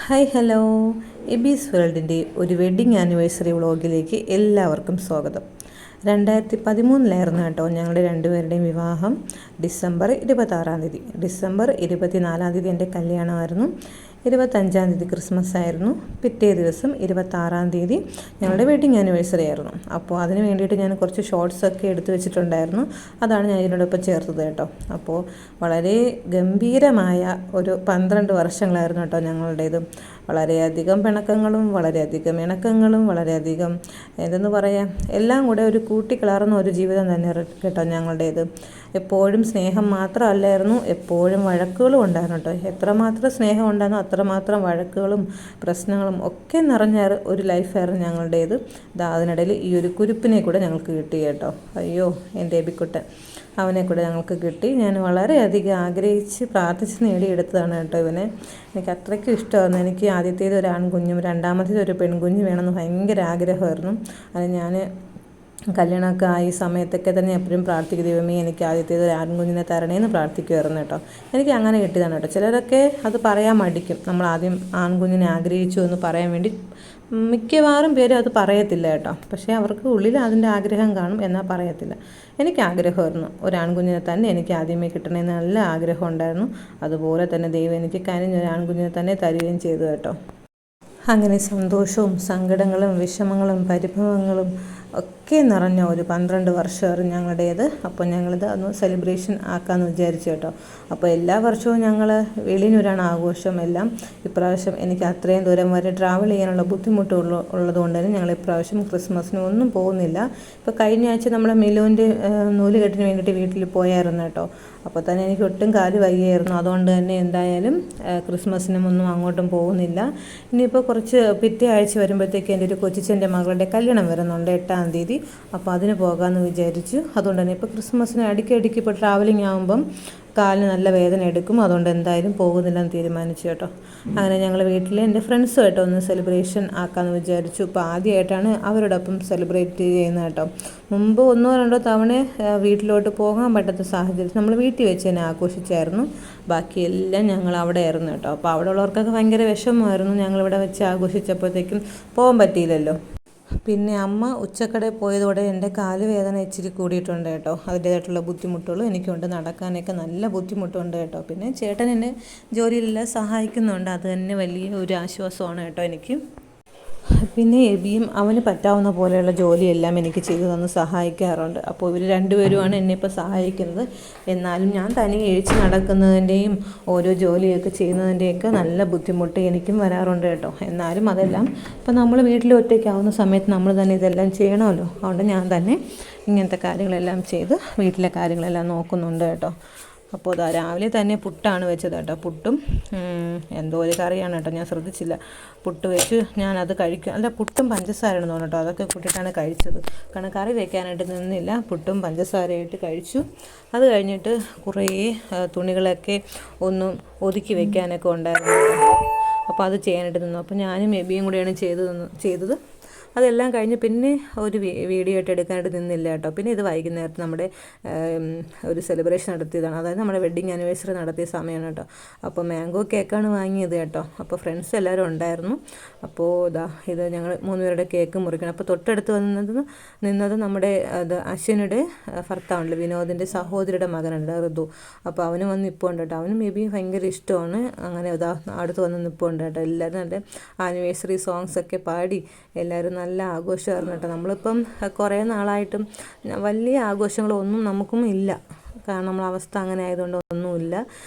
Hi hello എബീസ് വേൾഡിൻ്റെ ഒരു wedding anniversary വ്ളോഗിലേക്ക് എല്ലാവർക്കും സ്വാഗതം. 2013 കേട്ടോ ഞങ്ങളുടെ രണ്ടുപേരുടെയും വിവാഹം. ഡിസംബർ 26 ഡിസംബർ 24 എൻ്റെ കല്യാണമായിരുന്നു. 25 ക്രിസ്മസ് ആയിരുന്നു. പിറ്റേ ദിവസം 26 ഞങ്ങളുടെ വെഡ്ഡിങ് ആനിവേഴ്സറി ആയിരുന്നു. അപ്പോൾ അതിന് വേണ്ടിയിട്ട് ഞാൻ കുറച്ച് ഷോർട്സൊക്കെ എടുത്തു വെച്ചിട്ടുണ്ടായിരുന്നു. അതാണ് ഞാൻ ഇതിനോടൊപ്പം ചേർത്തത് കേട്ടോ. അപ്പോൾ വളരെ ഗംഭീരമായ ഒരു 12 വർഷങ്ങളായിരുന്നു കേട്ടോ ഞങ്ങളുടേത്. വളരെയധികം പിണക്കങ്ങളും വളരെയധികം ഇണക്കങ്ങളും വളരെയധികം എന്തെന്ന് പറയാം, എല്ലാം കൂടെ ഒരു കൂട്ടിക്കിളർന്ന ഒരു ജീവിതം തന്നെ കേട്ടോ ഞങ്ങളുടേത്. എപ്പോഴും സ്നേഹം മാത്രമല്ലായിരുന്നു, എപ്പോഴും വഴക്കുകളും ഉണ്ടായിരുന്നു കേട്ടോ. എത്രമാത്രം സ്നേഹം ഉണ്ടായിരുന്നു അത്രമാത്രം വഴക്കുകളും പ്രശ്നങ്ങളും ഒക്കെ നിറഞ്ഞ ഒരു ലൈഫായിരുന്നു ഞങ്ങളുടേത്. അതിനിടയിൽ ഈ ഒരു കുരുപ്പിനെ കൂടെ ഞങ്ങൾക്ക് കിട്ടി കേട്ടോ. അയ്യോ, എൻ്റെ എബിക്കുട്ടൻ, അവനെ കൂടെ ഞങ്ങൾക്ക് കിട്ടി. ഞാൻ വളരെയധികം ആഗ്രഹിച്ച് പ്രാർത്ഥിച്ച് നേടിയെടുത്തതാണ് കേട്ടോ ഇവനെ. എനിക്ക് അത്രയ്ക്കും ഇഷ്ടമായിരുന്നു. എനിക്ക് ആദ്യത്തേത് ഒരു ആൺകുഞ്ഞും രണ്ടാമത്തേത് ഒരു പെൺകുഞ്ഞ് വേണമെന്ന് ഭയങ്കര ആഗ്രഹമായിരുന്നു. അത് ഞാൻ കല്യാണമൊക്കെ ആയി സമയത്തൊക്കെ തന്നെ എപ്പോഴും പ്രാർത്ഥിക്കും, ദൈവമേ എനിക്ക് ആദ്യത്തേത് ഒരു ആൺകുഞ്ഞിനെ തരണേന്ന് പ്രാർത്ഥിക്കുമായിരുന്നു കേട്ടോ. എനിക്ക് അങ്ങനെ കിട്ടിയതാണ് കേട്ടോ. ചിലരൊക്കെ അത് പറയാൻ മടിക്കും, നമ്മൾ ആദ്യം ആൺകുഞ്ഞിനെ ആഗ്രഹിച്ചു എന്ന് പറയാൻ വേണ്ടി. മിക്കവാറും പേരും അത് പറയത്തില്ല കേട്ടോ. പക്ഷേ അവർക്ക് ഉള്ളിൽ അതിൻ്റെ ആഗ്രഹം കാണും, എന്നാൽ പറയത്തില്ല. എനിക്ക് ആഗ്രഹമായിരുന്നു ഒരു ആൺകുഞ്ഞിനെ തന്നെ എനിക്ക് ആദ്യമേ കിട്ടണമെന്ന് നല്ല ആഗ്രഹം ഉണ്ടായിരുന്നു. അതുപോലെ തന്നെ ദൈവം എനിക്ക് കനിഞ്ഞൊരു ആൺകുഞ്ഞിനെ തന്നെ തരികയും ചെയ്തു കേട്ടോ. അങ്ങനെ സന്തോഷവും സങ്കടങ്ങളും വിഷമങ്ങളും പരിഭവങ്ങളും ഒക്കെ നിറഞ്ഞ ഒരു 12 വർഷമായിരുന്നു ഞങ്ങളുടേത്. അപ്പോൾ ഞങ്ങളിത് ഒന്ന് സെലിബ്രേഷൻ ആക്കാമെന്ന് വിചാരിച്ചു കേട്ടോ. അപ്പോൾ എല്ലാ വർഷവും ഞങ്ങൾ വെളിയിലൊരാണ് ആഘോഷം എല്ലാം. ഇപ്രാവശ്യം എനിക്ക് അത്രയും ദൂരം വരെ ട്രാവൽ ചെയ്യാനുള്ള ബുദ്ധിമുട്ട് ഉള്ളതുകൊണ്ട് തന്നെ ഞങ്ങൾ ഇപ്രാവശ്യം ക്രിസ്മസിന് ഒന്നും പോകുന്നില്ല. ഇപ്പോൾ കഴിഞ്ഞ ആഴ്ച നമ്മൾ മിലുവിൻ്റെ നൂലുകെട്ടിന് വേണ്ടിയിട്ട് വീട്ടിൽ പോയായിരുന്നു കേട്ടോ. അപ്പോൾ തന്നെ എനിക്ക് ഒട്ടും കാല് വയ്യായിരുന്നു. അതുകൊണ്ട് തന്നെ എന്തായാലും ക്രിസ്മസിനും ഒന്നും അങ്ങോട്ടും പോകുന്നില്ല. ഇനിയിപ്പോൾ കുറച്ച് പിറ്റേ ആഴ്ച വരുമ്പോഴത്തേക്ക് എൻ്റെ ഒരു കൊച്ചിച്ചൻ്റെ മകളുടെ കല്യാണം വരുന്നുണ്ട് 8 തീയതി. അപ്പോൾ അതിന് പോകാമെന്ന് വിചാരിച്ചു. അതുകൊണ്ട് തന്നെ ഇപ്പോൾ ക്രിസ്മസിന് ഇടയ്ക്ക് ഇപ്പോൾ ട്രാവലിംഗ് ആകുമ്പം കാലിന് നല്ല വേദന എടുക്കും. അതുകൊണ്ട് എന്തായാലും പോകുന്നില്ലെന്ന് തീരുമാനിച്ചു കേട്ടോ. അങ്ങനെ ഞങ്ങൾ വീട്ടിൽ എൻ്റെ ഫ്രണ്ട്സുമായിട്ട് ഒന്ന് സെലിബ്രേഷൻ ആക്കാമെന്ന് വിചാരിച്ചു. ഇപ്പോൾ ആദ്യമായിട്ടാണ് അവരോടൊപ്പം സെലിബ്രേറ്റ് ചെയ്യുന്നത് കേട്ടോ. മുമ്പ് 1-2 തവണ വീട്ടിലോട്ട് പോകാൻ പറ്റാത്ത സാഹചര്യത്തിൽ നമ്മൾ വീട്ടിൽ വെച്ച് തന്നെ ആഘോഷിച്ചായിരുന്നു. ബാക്കിയെല്ലാം ഞങ്ങൾ അവിടെ ആയിരുന്നു കേട്ടോ. അപ്പോൾ അവിടെ ഉള്ളവർക്കൊക്കെ ഭയങ്കര വിഷമമായിരുന്നു. ഞങ്ങളിവിടെ വെച്ച് ആഘോഷിച്ചപ്പോഴത്തേക്കും പോകാൻ പറ്റിയില്ലല്ലോ. പിന്നെ അമ്മ ഉച്ചക്കടയിൽ പോയതോടെ എൻ്റെ കാല് വേദന ഇച്ചിരി കൂടിയിട്ടുണ്ട് കേട്ടോ. അതിൻ്റേതായിട്ടുള്ള ബുദ്ധിമുട്ടുകളും എനിക്കുണ്ട്, നടക്കാനൊക്കെ നല്ല ബുദ്ധിമുട്ടുണ്ട് കേട്ടോ. പിന്നെ ചേട്ടൻ എന്നെ ജോലിയിലെല്ലാം സഹായിക്കുന്നുണ്ട്, അത് തന്നെ വലിയ ഒരു ആശ്വാസമാണ് കേട്ടോ എനിക്ക്. പിന്നെ എബിയും അവന് പറ്റാവുന്ന പോലെയുള്ള ജോലിയെല്ലാം എനിക്ക് ചെയ്തു തന്ന് സഹായിക്കാറുണ്ട്. അപ്പോൾ ഇവർ രണ്ടുപേരുമാണ് എന്നെ ഇപ്പോൾ സഹായിക്കുന്നത്. എന്നാലും ഞാൻ തനിയെ എഴിച്ച് നടക്കുന്നതിൻ്റെയും ഓരോ ജോലിയൊക്കെ ചെയ്യുന്നതിൻ്റെയൊക്കെ നല്ല ബുദ്ധിമുട്ട് എനിക്കും വരാറുണ്ട് കേട്ടോ. എന്നാലും അതെല്ലാം ഇപ്പോൾ നമ്മൾ വീട്ടിൽ ഒറ്റയ്ക്കാവുന്ന സമയത്ത് നമ്മൾ തന്നെ ഇതെല്ലാം ചെയ്യണമല്ലോ. അതുകൊണ്ട് ഞാൻ തന്നെ ഇങ്ങനത്തെ കാര്യങ്ങളെല്ലാം ചെയ്ത് വീട്ടിലെ കാര്യങ്ങളെല്ലാം നോക്കുന്നുണ്ട് കേട്ടോ. അപ്പോൾ ഇതാ രാവിലെ തന്നെ പുട്ടാണ് വെച്ചത് കേട്ടോ. പുട്ടും എന്തോ ഒരു കറിയാണ് കേട്ടോ, ഞാൻ ശ്രദ്ധിച്ചില്ല. പുട്ട് വെച്ച് ഞാനത് കഴിക്കും. അല്ല, പുട്ടും പഞ്ചസാരയാണെന്ന് തോന്നുന്നു കേട്ടോ. അതൊക്കെ കൂട്ടിയിട്ടാണ് കഴിച്ചത്. കാരണം കറി വെക്കാനായിട്ട് നിന്നില്ല, പുട്ടും പഞ്ചസാരയായിട്ട് കഴിച്ചു. അത് കഴിഞ്ഞിട്ട് കുറേ തുണികളൊക്കെ ഒന്നും ഒതുക്കി വെക്കാനൊക്കെ ഉണ്ടായിരുന്നു. അപ്പോൾ അത് ചെയ്യാനായിട്ട് നിന്നു. അപ്പോൾ ഞാനും എബിയും കൂടെയാണ് ചെയ്തത്. അതെല്ലാം കഴിഞ്ഞ് പിന്നെ ഒരു വീഡിയോ ആയിട്ട് എടുക്കാനായിട്ട് നിന്നില്ല കേട്ടോ. പിന്നെ ഇത് വൈകുന്നേരത്ത് നമ്മുടെ ഒരു സെലിബ്രേഷൻ നടത്തിയതാണ്, അതായത് നമ്മുടെ വെഡ്ഡിങ് ആനിവേഴ്സറി നടത്തിയ സമയമാണ് കേട്ടോ. അപ്പോൾ മാംഗോ കേക്കാണ് വാങ്ങിയത് കേട്ടോ. അപ്പോൾ ഫ്രണ്ട്സ് എല്ലാവരും ഉണ്ടായിരുന്നു. അപ്പോൾ ഇത് ഞങ്ങൾ 3 പേരുടെ കേക്ക് മുറിക്കണം. അപ്പോൾ തൊട്ടടുത്ത് നിന്നത് നമ്മുടെ അശ്വിനുടെ ഭർത്താവുണ്ട്, വിനോദിൻ്റെ സഹോദരിയുടെ മകനുണ്ട് ഋതു. അപ്പോൾ അവന് വന്ന് നിൽപ്പുണ്ട് കേട്ടോ. അവനും മേ ബി ഭയങ്കര ഇഷ്ടമാണ്. അങ്ങനെ അടുത്ത് വന്ന് നിൽപ്പുണ്ട് കേട്ടോ. എല്ലാവരും നല്ല ആനിവേഴ്സറി സോങ്സൊക്കെ പാടി എല്ലാവരും നല്ല ആഘോഷമായിരുന്നു കേട്ടോ. നമ്മളിപ്പം കുറേ നാളായിട്ടും വലിയ ആഘോഷങ്ങളൊന്നും നമുക്കും ഇല്ല, കാരണം നമ്മളെ അവസ്ഥ അങ്ങനെ ആയതുകൊണ്ട് ഒന്നുമില്ല.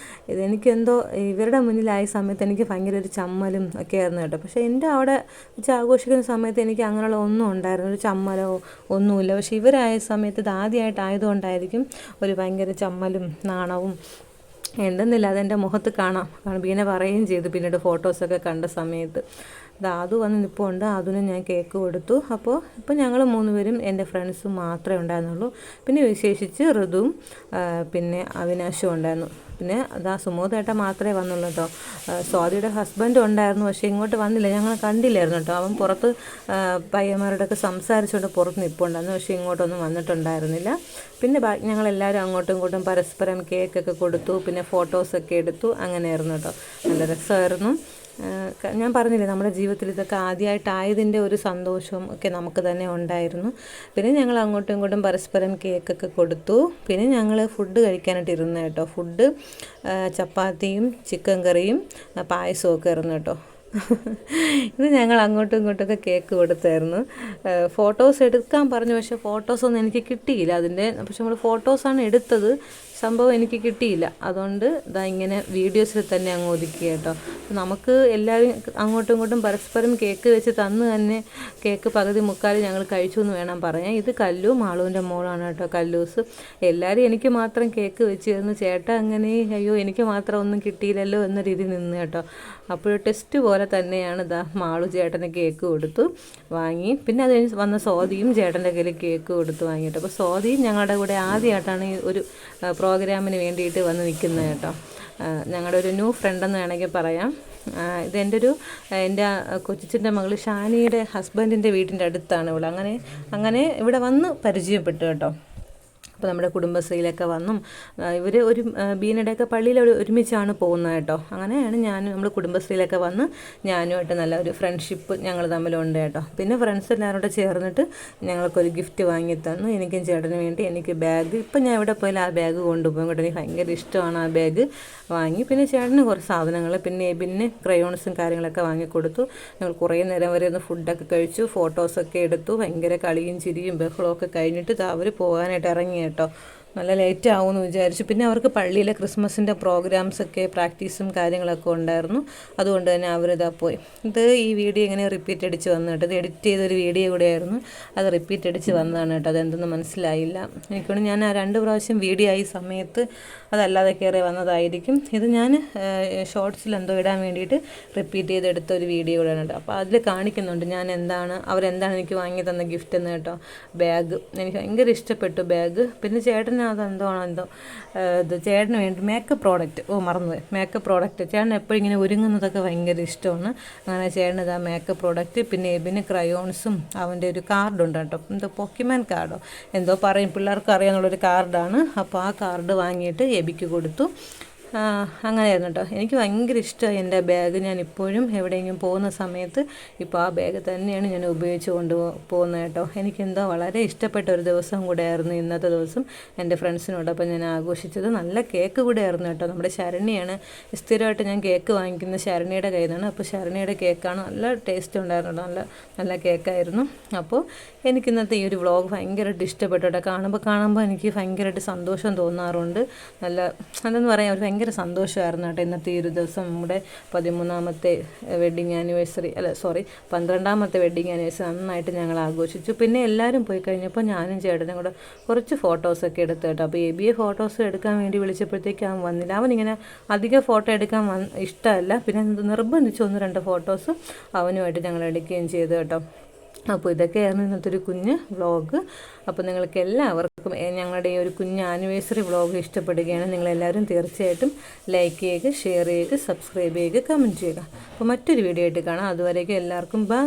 ഇതെനിക്കെന്തോ ഇവരുടെ മുന്നിലായ സമയത്ത് എനിക്ക് ഭയങ്കര ഒരു ചമ്മലും ഒക്കെ ആയിരുന്നു കേട്ടോ. പക്ഷേ എൻ്റെ അവിടെ വെച്ച് ആഘോഷിക്കുന്ന സമയത്ത് എനിക്ക് അങ്ങനെയുള്ള ഒന്നും ഉണ്ടായിരുന്നു, ഒരു ചമ്മലോ ഒന്നുമില്ല. പക്ഷേ ഇവരായ സമയത്ത് ഇത് ആദ്യമായിട്ടായതുകൊണ്ടായിരിക്കും ഒരു ഭയങ്കര ചമ്മലും നാണവും ഉണ്ടെന്നില്ല. അതെൻ്റെ മുഖത്ത് കാണാം. ബീന പറയുകയും ചെയ്തു പിന്നീട് ഫോട്ടോസൊക്കെ കണ്ട സമയത്ത്. അത് വന്ന് നിൽപ്പുണ്ട്. അതിന് ഞാൻ കേക്ക് കൊടുത്തു. അപ്പോൾ ഞങ്ങൾ 3 പേരും എൻ്റെ ഫ്രണ്ട്സും മാത്രമേ ഉണ്ടായിരുന്നുള്ളൂ. പിന്നെ വിശേഷിച്ച് ഋതുവും പിന്നെ അവിനാശും ഉണ്ടായിരുന്നു. പിന്നെ സുമോദേട്ടൻ മാത്രമേ വന്നുള്ളൂ കേട്ടോ. സ്വാതിയുടെ ഹസ്ബൻഡും ഉണ്ടായിരുന്നു, പക്ഷേ ഇങ്ങോട്ട് വന്നില്ല, ഞങ്ങൾ കണ്ടില്ലായിരുന്നു കേട്ടോ. അവൻ പുറത്ത് പയ്യന്മാരോടൊക്കെ സംസാരിച്ചുകൊണ്ട് പുറത്ത് നിൽപ്പുണ്ടായിരുന്നു, പക്ഷേ ഇങ്ങോട്ടൊന്നും വന്നിട്ടുണ്ടായിരുന്നില്ല. പിന്നെ ഞങ്ങളെല്ലാവരും അങ്ങോട്ടും ഇങ്ങോട്ടും പരസ്പരം കേക്കൊക്കെ കൊടുത്തു, പിന്നെ ഫോട്ടോസൊക്കെ എടുത്തു. അങ്ങനെയായിരുന്നു കേട്ടോ. നല്ല രസമായിരുന്നു. ഞാൻ പറഞ്ഞില്ലേ നമ്മുടെ ജീവിതത്തിൽ ഇതൊക്കെ ആദ്യമായിട്ടായതിൻ്റെ ഒരു സന്തോഷവും ഒക്കെ നമുക്ക് തന്നെ ഉണ്ടായിരുന്നു. പിന്നെ ഞങ്ങൾ അങ്ങോട്ടും ഇങ്ങോട്ടും പരസ്പരം കേക്കൊക്കെ കൊടുത്തു. പിന്നെ ഞങ്ങൾ ഫുഡ് കഴിക്കാനായിട്ട് ഇരുന്നു കേട്ടോ. ഫുഡ് ചപ്പാത്തിയും ചിക്കൻ കറിയും പായസവും ഒക്കെ ആയിരുന്നു കേട്ടോ. ഇത് ഞങ്ങൾ അങ്ങോട്ടും ഇങ്ങോട്ടൊക്കെ കേക്ക് കൊടുത്തായിരുന്നു. ഫോട്ടോസ് എടുക്കാൻ പറഞ്ഞു, പക്ഷേ ഫോട്ടോസൊന്നും എനിക്ക് കിട്ടിയില്ല അതിൻ്റെ. പക്ഷെ നമ്മൾ ഫോട്ടോസാണ് എടുത്തത്, സംഭവം എനിക്ക് കിട്ടിയില്ല. അതുകൊണ്ട് ഇങ്ങനെ വീഡിയോസിൽ തന്നെ അങ്ങ് ഒതുക്കി കേട്ടോ. നമുക്ക് എല്ലാവരും അങ്ങോട്ടും ഇങ്ങോട്ടും പരസ്പരം കേക്ക് വെച്ച് തന്ന് തന്നെ കേക്ക് പകുതി മുക്കാൽ ഞങ്ങൾ കഴിച്ചു എന്ന് വേണം പറയാൻ. ഇത് കല്ലു മാളുവിൻ്റെ മോളാണ് കേട്ടോ, കല്ലൂസ്. എല്ലാവരും എനിക്ക് മാത്രം കേക്ക് വെച്ച് തന്നു. ചേട്ടാ അങ്ങനെ അയ്യോ എനിക്ക് മാത്രം ഒന്നും കിട്ടിയില്ലല്ലോ എന്ന രീതിയിൽ നിന്ന് കേട്ടോ. അപ്പോൾ ടെസ്റ്റ് പോലെ തന്നെയാണ് മാളു ചേട്ടന് കേക്ക് കൊടുത്തു വാങ്ങി. പിന്നെ അത് കഴിഞ്ഞ് വന്ന സ്വാതിയും ചേട്ടൻ്റെ കയ്യിൽ കേക്ക് കൊടുത്ത് വാങ്ങിയിട്ട്. അപ്പോൾ സ്വാതിയും ഞങ്ങളുടെ കൂടെ ആദ്യമായിട്ടാണ് ഈ ഒരു പ്രോഗ്രാമിന് വേണ്ടിയിട്ട് വന്ന് നിൽക്കുന്നത് കേട്ടോ. ഞങ്ങളുടെ ഒരു ന്യൂ ഫ്രണ്ടെന്ന് വേണമെങ്കിൽ പറയാം. ഇതെൻ്റെ കൊച്ചിൻ്റെ മകൾ ഷാനിയുടെ ഹസ്ബൻഡിൻ്റെ വീട്ടിൻ്റെ അടുത്താണ് ഇവിടെ. അങ്ങനെ ഇവിടെ വന്ന് പരിചയപ്പെട്ടു കേട്ടോ. അപ്പോൾ നമ്മുടെ കുടുംബശ്രീയിലൊക്കെ വന്നും ഇവർ ഒരു ബീനയുടെയൊക്കെ പള്ളിയിൽ ഒരുമിച്ചാണ് പോകുന്നത് കേട്ടോ. അങ്ങനെയാണ് നമ്മൾ കുടുംബശ്രീയിലൊക്കെ വന്ന് ഞാനുമായിട്ട് നല്ല ഒരു ഫ്രണ്ട്ഷിപ്പ് ഞങ്ങൾ തമ്മിലുണ്ട് കേട്ടോ. പിന്നെ ഫ്രണ്ട്സ് എല്ലാവരും കൂടെ ചേർന്നിട്ട് ഞങ്ങൾക്കൊരു ഗിഫ്റ്റ് വാങ്ങി തന്നു. എനിക്കും ചേട്ടന് വേണ്ടി എനിക്ക് ബാഗ്. ഇപ്പം ഞാൻ എവിടെ പോയാലും ആ ബാഗ് കൊണ്ടുപോകും കേട്ടോ. എനിക്ക് ഭയങ്കര ഇഷ്ടമാണ് ആ ബാഗ് വാങ്ങി. പിന്നെ ചേട്ടന് കുറച്ച് സാധനങ്ങൾ, പിന്നെ ക്രയോൺസും കാര്യങ്ങളൊക്കെ വാങ്ങിക്കൊടുത്തു. ഞങ്ങൾ കുറേ നേരം വരെ ഒന്ന് ഫുഡൊക്കെ കഴിച്ചു, ഫോട്ടോസൊക്കെ എടുത്തു. ഭയങ്കര കളിയും ചിരിയും ബഹളമൊക്കെ കഴിഞ്ഞിട്ട് അവർ പോകാനായിട്ട് ഇറങ്ങി കേട്ടോ. നല്ല ലേറ്റ് ആവുമെന്ന് വിചാരിച്ചു. പിന്നെ അവർക്ക് പള്ളിയിലെ ക്രിസ്മസിൻ്റെ പ്രോഗ്രാംസൊക്കെ പ്രാക്ടീസും കാര്യങ്ങളൊക്കെ ഉണ്ടായിരുന്നു. അതുകൊണ്ട് തന്നെ അവരിതാ പോയി. ഈ വീഡിയോ ഇങ്ങനെ റിപ്പീറ്റ് അടിച്ച് വന്നു കേട്ടോ. ഇത് എഡിറ്റ് ചെയ്തൊരു വീഡിയോ കൂടെ ആയിരുന്നു, അത് റിപ്പീറ്റ് അടിച്ച് വന്നതാണ് കേട്ടോ. അതെന്തെന്ന് മനസ്സിലായില്ല. എനിക്കൊണ്ട് ഞാൻ ആ 2 പ്രാവശ്യം വീഡിയോ ആയി സമയത്ത് അതല്ലാതെ കയറി വന്നതായിരിക്കും. ഇത് ഞാൻ ഷോർട്സിൽ എന്തോ ഇടാൻ വേണ്ടിയിട്ട് റിപ്പീറ്റ് ചെയ്തെടുത്ത ഒരു വീഡിയോ കൂടെയാണ് കേട്ടോ. അപ്പോൾ അതിൽ കാണിക്കുന്നുണ്ട് അവരെന്താണ് എനിക്ക് വാങ്ങി തന്ന ഗിഫ്റ്റ് എന്ന് കേട്ടോ. ബാഗ് എനിക്ക് ഭയങ്കര ഇഷ്ടപ്പെട്ടു ബാഗ്. പിന്നെ ചേട്ടൻ അതെന്തോ ഇത് ചേട്ടന് വേണ്ടി മേക്കപ്പ് പ്രോഡക്റ്റ്, മറന്നുപോയി, മേക്കപ്പ് പ്രോഡക്റ്റ്. ചേട്ടൻ എപ്പോഴും ഇങ്ങനെ ഒരുങ്ങുന്നതൊക്കെ ഭയങ്കര ഇഷ്ടമാണ്. അങ്ങനെ ചേട്ടന് ഇതാ മേക്കപ്പ് പ്രോഡക്റ്റ്. പിന്നെ ക്രയോൺസും അവൻ്റെ ഒരു കാർഡുണ്ട് കേട്ടോ. എന്തോ പോക്കിമാൻ കാർഡോ എന്തോ പറയും, പിള്ളേർക്ക് അറിയാമെന്നുള്ളൊരു കാർഡാണ്. അപ്പോൾ ആ കാർഡ് വാങ്ങിയിട്ട് എബിക്ക് കൊടുത്തു. അങ്ങനെയായിരുന്നു കേട്ടോ. എനിക്ക് ഭയങ്കര ഇഷ്ടമായി എൻ്റെ ബാഗ്. ഞാൻ ഇപ്പോഴും എവിടെയെങ്കിലും പോകുന്ന സമയത്ത് ഇപ്പോൾ ആ ബാഗ് തന്നെയാണ് ഞാൻ ഉപയോഗിച്ച് പോകുന്നത് കേട്ടോ. എനിക്കെന്തോ വളരെ ഇഷ്ടപ്പെട്ട ഒരു ദിവസം കൂടെ ആയിരുന്നു ഇന്നത്തെ ദിവസം. എൻ്റെ ഫ്രണ്ട്സിനോടൊപ്പം ഞാൻ ആഘോഷിച്ചത്. നല്ല കേക്ക് കൂടെ ആയിരുന്നു കേട്ടോ. നമ്മുടെ ശരണ്യാണ് സ്ഥിരമായിട്ട് ഞാൻ കേക്ക് വാങ്ങിക്കുന്ന ശരണ്യയുടെ കയ്യിൽ നിന്നാണ്. അപ്പോൾ ശരണ്യയുടെ കേക്കാണ്, നല്ല ടേസ്റ്റ് ഉണ്ടായിരുന്നു, നല്ല കേക്കായിരുന്നു. അപ്പോൾ എനിക്കിന്നത്തെ ഈ ഒരു വ്ളോഗ് ഭയങ്കരമായിട്ട് ഇഷ്ടപ്പെട്ടു കേട്ടോ. കാണുമ്പോൾ എനിക്ക് ഭയങ്കരമായിട്ട് സന്തോഷം തോന്നാറുണ്ട്. അതെന്ന് പറയാം, ഒരു ഭയങ്കര സന്തോഷമായിരുന്നു കേട്ടോ ഇന്നത്തെ ഈ ഒരു ദിവസം. നമ്മുടെ 13ാമത്തെ വെഡ്ഡിങ് ആനിവേഴ്സറി 12ാമത്തെ വെഡ്ഡിങ് ആനിവേഴ്സറി നന്നായിട്ട് ഞങ്ങൾ ആഘോഷിച്ചു. പിന്നെ എല്ലാവരും പോയി കഴിഞ്ഞപ്പോൾ ഞാനും ചേട്ടനും കൂടെ കുറച്ച് ഫോട്ടോസൊക്കെ എടുത്തു കേട്ടോ. അപ്പോൾ എബിയെ ഫോട്ടോസ് എടുക്കാൻ വേണ്ടി വിളിച്ചപ്പോഴത്തേക്ക് അവൻ വന്നില്ല. അവനിങ്ങനെ അധികം ഫോട്ടോ എടുക്കാൻ ഇഷ്ടമല്ല. പിന്നെ നിർബന്ധിച്ച് 1-2 ഫോട്ടോസ് അവനുമായിട്ട് ഞങ്ങൾ എടുക്കുകയും ചെയ്തു കേട്ടോ. അപ്പോൾ ഇതൊക്കെയായിരുന്നു ഇന്നത്തെ ഒരു കുഞ്ഞ് വ്ളോഗ്. അപ്പോൾ നിങ്ങൾക്ക് എല്ലാവർക്കും ഞങ്ങളുടെ ഈ ഒരു കുഞ്ഞ് ആനിവേഴ്സറി വ്ളോഗ് ഇഷ്ടപ്പെടുകയാണ്. നിങ്ങളെല്ലാവരും തീർച്ചയായിട്ടും ലൈക്ക് ചെയ്യുക, ഷെയർ ചെയ്യുക, സബ്സ്ക്രൈബ് ചെയ്യുക, കമൻറ്റ് ചെയ്യുക. അപ്പോൾ മറ്റൊരു വീഡിയോ ആയിട്ട് കാണാം. അതുവരേക്കും എല്ലാവർക്കും ബൈ.